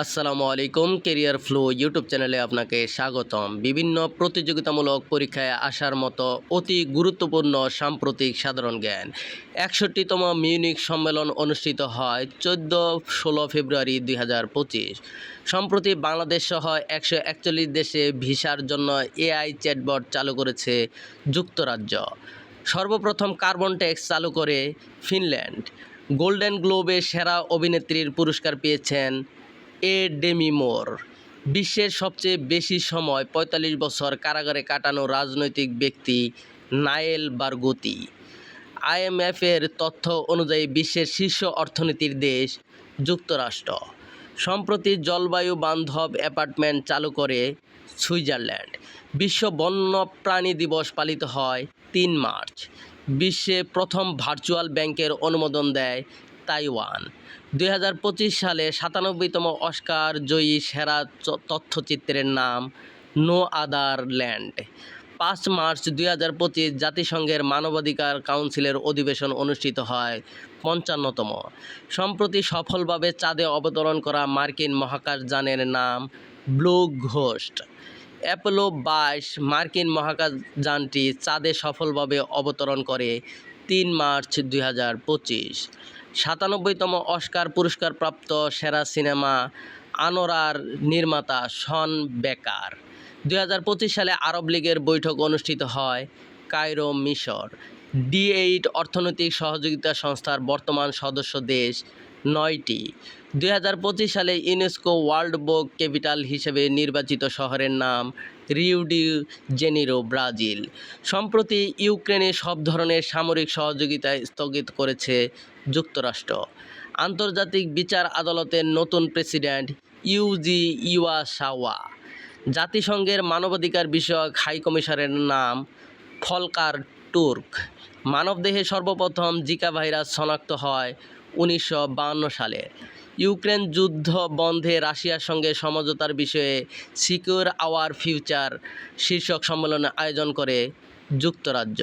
আসসালামু আলাইকুম। Career flow YouTube চ্যানেলে আপনাকে স্বাগতম। বিভিন্ন প্রতিযোগিতামূলক পরীক্ষায় আসার মতো অতি গুরুত্বপূর্ণ সাম্প্রতিক সাধারণ জ্ঞান ৬১তম মিউনিক সম্মেলন অনুষ্ঠিত হয় ১৪-১৬ ফেব্রুয়ারি ২০২৫। সম্প্রতি বাংলাদেশ সহ ১৪১ দেশে ভিসার জন্য এআই চ্যাটবট চালু করেছে যুক্তরাজ্য। সর্বপ্রথম কার্বন ট্যাক্স চালু করে ফিনল্যান্ড। গোল্ডেন গ্লোবে সেরা অভিনেত্রীর পুরস্কার পেয়েছেন ডেমি মুর। বিশ্বের সবচেয়ে বেশি সময় ৪৫ বছর কারাগারে কাটানো রাজনৈতিক ব্যক্তি নায়েল বারগুতি। আইএমএফের তথ্য অনুযায়ী বিশ্বের শীর্ষ অর্থনীতির দেশ যুক্তরাষ্ট্র। সম্প্রতি জলবায়ু বান্ধব অ্যাপার্টমেন্ট চালু করে সুইজারল্যান্ড। বিশ্ব বন্যপ্রাণী দিবস পালিত হয় ৩ মার্চ। বিশ্বে প্রথম ভার্চুয়াল ব্যাংকের অনুমোদন দেয় তাইওয়ান। ২০২৫ সালে ৯৭তম অস্কার জয়ী সেরা তথ্যচিত্রের নাম নো আদার ল্যান্ড। ৫ মার্চ ২০২৫ জাতিসংঘের মানবাধিকার কাউন্সিলের অধিবেশন অনুষ্ঠিত হয় ৫৫তম। সম্প্রতি সফলভাবে চাঁদে অবতরণ করা মার্কিন মহাকাশযানের নাম ব্লু ঘোস্ট। অ্যাপোলো ২২ মার্কিন মহাকাশযানটি চাঁদে সফলভাবে অবতরণ করে ৩ মার্চ ২০২৫। ৯৭তম অস্কার পুরস্কারপ্রাপ্ত সেরা সিনেমা আনোরার নির্মাতা শন বেকার। ২০২৫ সালে আরব লীগের বৈঠক অনুষ্ঠিত হয় কায়রো, মিশর। D8 অর্থনৈতিক সহযোগিতা সংস্থার বর্তমান সদস্য দেশ ৯টি। ২০২৫ সালে ইউনেস্কো ওয়ার্ল্ড বুক ক্যাপিটাল হিসেবে নির্বাচিত শহরের নাম রিও ডি জেনিরো, ব্রাজিল। সম্প্রতি ইউক্রেনে সব ধরনের সামরিক সহযোগিতা স্থগিত করেছে যুক্তরাষ্ট্র। আন্তর্জাতিক বিচার আদালতের নতুন প্রেসিডেন্ট ইউজি ইওয়াসাওয়া। জাতিসংঘের মানবাধিকার বিষয়ক হাইকমিশনারের নাম ফলকার টুর্ক। মানবদেহে সর্বপ্রথম জিকা ভাইরাস শনাক্ত হয় ১৯৫২ সালে। ইউক্রেন যুদ্ধ বন্ধে রাশিয়ার সঙ্গে সমঝোতার বিষয়ে সিকিউর আওয়ার ফিউচার শীর্ষক সম্মেলনের আয়োজন করে যুক্তরাজ্য।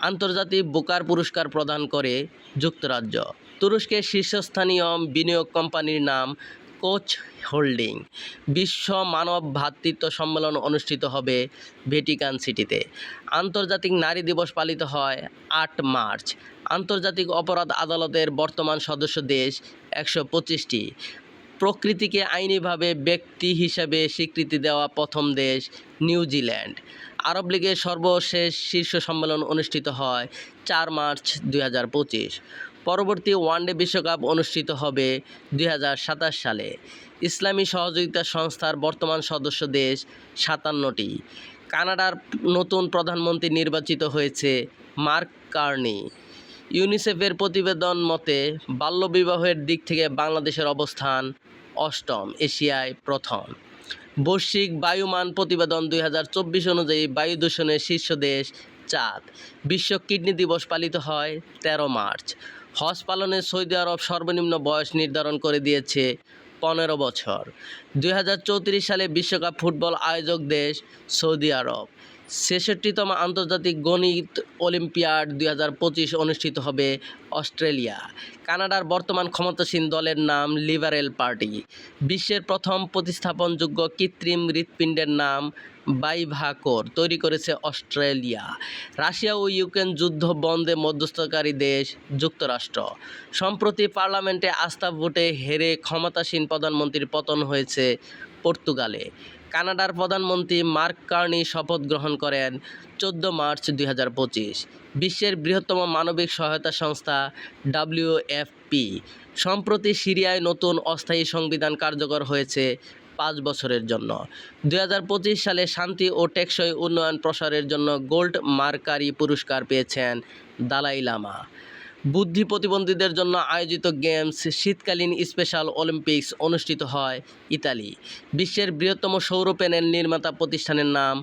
আন্তর্জাতিক বুকার পুরস্কার প্রদান করে যুক্তরাজ্য। তুরস্কের শীর্ষস্থানীয় বিনিয়োগ কোম্পানির নাম কোচ হোল্ডিং। বিশ্ব মানব ভ্রাতৃত্ব সম্মেলন অনুষ্ঠিত হবে ভ্যাটিকান সিটিতে। আন্তর্জাতিক নারী দিবস পালিত হয় ৮ মার্চ। আন্তর্জাতিক অপরাধ আদালতের বর্তমান সদস্য দেশ ১২৫টি। প্রকৃতিকে আইনিভাবে ব্যক্তি হিসাবে স্বীকৃতি দেওয়া প্রথম দেশ নিউজিল্যান্ড। আরব লীগের সর্বশেষ শীর্ষ সম্মেলন অনুষ্ঠিত হয় ৪ মার্চ ২০২৫। পরবর্তী ওয়ানডে বিশ্বকাপ অনুষ্ঠিত হবে ২০২৭ সালে। ইসলামী সহযোগিতা সংস্থার বর্তমান সদস্য দেশ ৫৭টি। কানাডার নতুন প্রধানমন্ত্রী নির্বাচিত হয়েছে মার্ক কার্নি। ইউনিসেফের প্রতিবেদন মতে বাল্যবিবাহের দিক থেকে বাংলাদেশের অবস্থান অষ্টম, এশিয়ায় প্রথম। বৈশ্বিক বায়ুমান প্রতিবেদন ২০২৪ অনুযায়ী বায়ু দূষণের শীর্ষ দেশ চাঁদ। বিশ্ব কিডনি দিবস পালিত হয় ১৩ মার্চ। হজ পালনে সৌদি আরব সর্বনিম্ন বয়স নির্ধারণ করে দিয়েছে ১৫ বছর। ২০৩৪ সালে বিশ্বকাপ ফুটবল আয়োজক দেশ সৌদি আরব। ৬৬তম আন্তর্জাতিক গণিত অলিম্পিয়াড ২০২৫ অনুষ্ঠিত হবে অস্ট্রেলিয়া। কানাডার বর্তমান ক্ষমতাসীন দলের নাম লিবারেল পার্টি। বিশ্বের প্রথম প্রতিস্থাপনযোগ্য কৃত্রিম হৃৎপিণ্ডের নাম বাইভাকোর তৈরি করেছে অস্ট্রেলিয়া। রাশিয়া ও ইউক্রেন যুদ্ধ বন্ধে মধ্যস্থতাকারী দেশ যুক্তরাষ্ট্র। সম্প্রতি পার্লামেন্টে আস্থা ভোটে হেরে ক্ষমতাসীন প্রধানমন্ত্রীর পতন হয়েছে পর্তুগালে। কানাডার প্রধানমন্ত্রী মার্ক কার্নি শপথ গ্রহণ করেন ১৪ মার্চ ২০২৫। বিশ্বের বৃহত্তম মানবিক সহায়তা সংস্থা WFP। সম্প্রতি সিরিয়ায় নতুন অস্থায়ী সংবিধান কার্যকর হয়েছে ৫ বছরের জন্য। ২০২৫ সালে শান্তি ও টেকসই উন্নয়ন প্রসারের জন্য গোল্ড মার্কারি পুরস্কার পেয়েছেন দালাই লামা। বুদ্ধি প্রতিবন্ধীদের জন্য আয়োজিত গেমস শীতকালীন স্পেশাল অলিম্পিক্স অনুষ্ঠিত হয় ইতালি। বিশ্বের বৃহত্তম সৌর প্যানেল নির্মাতা প্রতিষ্ঠানের নাম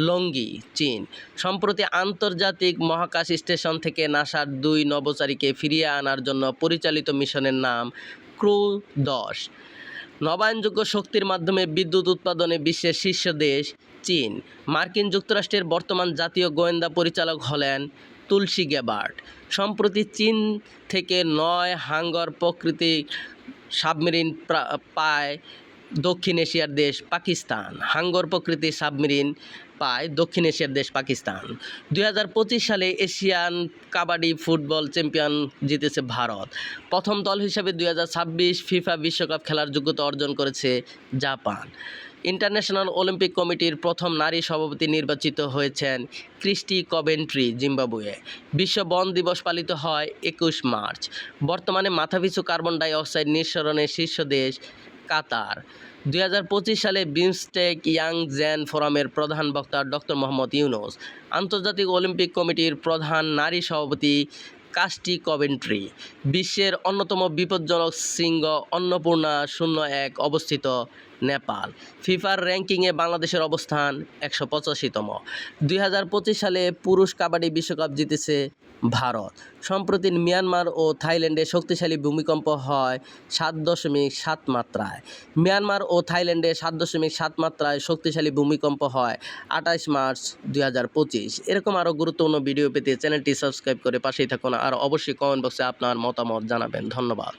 লংগি, চীন। সম্প্রতি আন্তর্জাতিক মহাকাশ স্টেশন থেকে নাসার ২ নভোচারীকে ফিরিয়ে আনার জন্য পরিচালিত মিশনের নাম ক্রু ১০। নবায়নযোগ্য শক্তির মাধ্যমে বিদ্যুৎ উৎপাদনে বিশ্বের শীর্ষ দেশ চীন। মার্কিন যুক্তরাষ্ট্রের বর্তমান জাতীয় গোয়েন্দা পরিচালক হলেন তুলসী গ্যাবার্ড। সম্প্রতি চীন থেকে ৯ হাঙ্গর প্রকৃতির সাবমেরিন প্রায় দক্ষিণ এশিয়ার দেশ পাকিস্তান। হাঙ্গর প্রকৃতির সাবমেরিন পায় দক্ষিণ এশিয়ার দেশ পাকিস্তান। 2025 সালে এশিয়ান কাবাডি ফুটবল চ্যাম্পিয়ন জিতেছে ভারত। প্রথম দল হিসেবে 2026 ফিফা বিশ্বকাপ খেলার যোগ্যতা অর্জন করেছে জাপান। ইন্টারন্যাশনাল অলিম্পিক কমিটির প্রথম নারী সভাপতি নির্বাচিত হয়েছেন ক্রিস্টি কভেন্ট্রি, জিম্বাবুয়ে। বিশ্ব বন দিবস পালিত হয় 21 মার্চ। বর্তমানে মাথাপিছু কার্বন ডাই অক্সাইড নিঃসরণের শীর্ষ দেশ কাতার। 2025 সালে বিমস্টেক ইয়াং জেন ফোরামের প্রধান বক্তা ডক্টর মোহাম্মদ ইউনুস। আন্তর্জাতিক অলিম্পিক কমিটির প্রধান নারী সভাপতি ক্রিস্টি কভেন্ট্রি। বিশ্বের অন্যতম বিপজ্জনক শৃঙ্গ অন্নপূর্ণা 01 অবস্থিত নেপাল। ফিফার র্যাঙ্কিংয়ে বাংলাদেশের অবস্থান 185তম। 2025 সালে পুরুষ কাবাডি বিশ্বকাপ জিতেছে ভারত। সম্প্রতি মিয়ানমার ও থাইল্যান্ডে শক্তিশালী ভূমিকম্প হয় 7.7 মাত্রায়। মিয়ানমার ও থাইল্যান্ডে 7.7 মাত্রায় শক্তিশালী ভূমিকম্প হয় 28 মার্চ 2025। এরকম আরও গুরুত্বপূর্ণ ভিডিও পেতে চ্যানেলটি সাবস্ক্রাইব করে পাশেই থাকুন আর অবশ্যই কমেন্ট বক্সে আপনার মতামত জানাবেন। ধন্যবাদ।